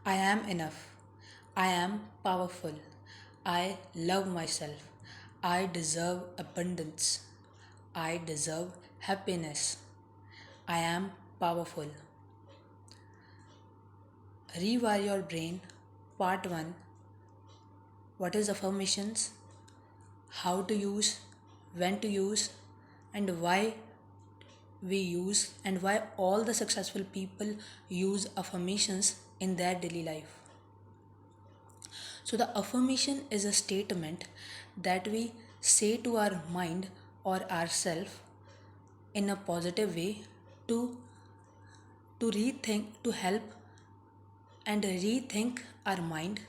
I am enough. I am powerful. I love myself. I deserve abundance. I deserve happiness. I am powerful. Rewire your brain. Part 1. What is affirmations? How to use, when to use, and why we use, and why all the successful people use affirmations in their daily life. So, the affirmation is a statement that we say to our mind or ourselves in a positive way to rethink, to help and rethink our mind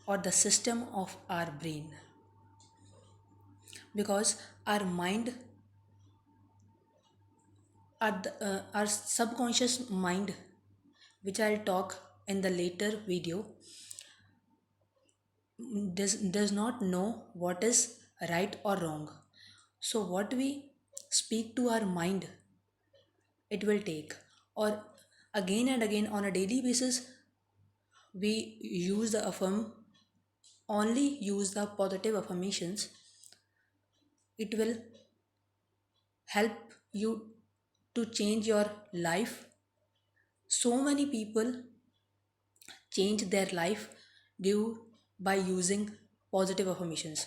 or the system of our brain, because our mind, our subconscious mind, which I'll talk in the later video, does not know what is right or wrong. So what we speak to our mind, it will take, or again and again on a daily basis, we use the affirm, only use the positive affirmations, it will help you to change your life. So many people change their life due by using positive affirmations.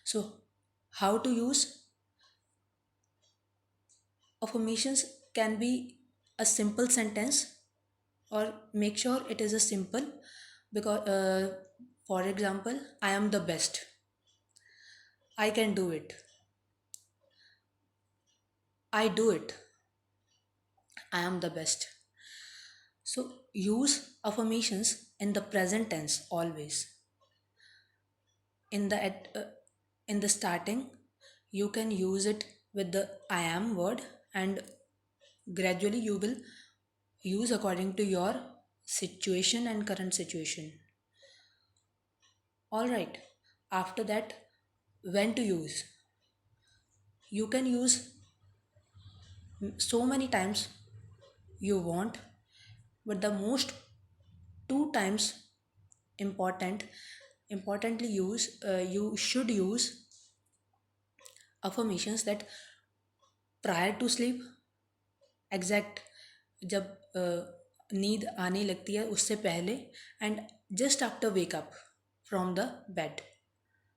So how to use affirmations can be a simple sentence, or make sure it is a simple, because for example, I am the best, I can do it, I do it, I am the best. So use affirmations in the present tense always. In the starting, you can use it with the I am word, and gradually you will use according to your situation and current situation. All right, after that, when to use, you can use so many times you want, but the most two times importantly use, you should use affirmations that prior to sleep, exact जब नींद आने लगती है उससे पहले, and just after wake up from the bed.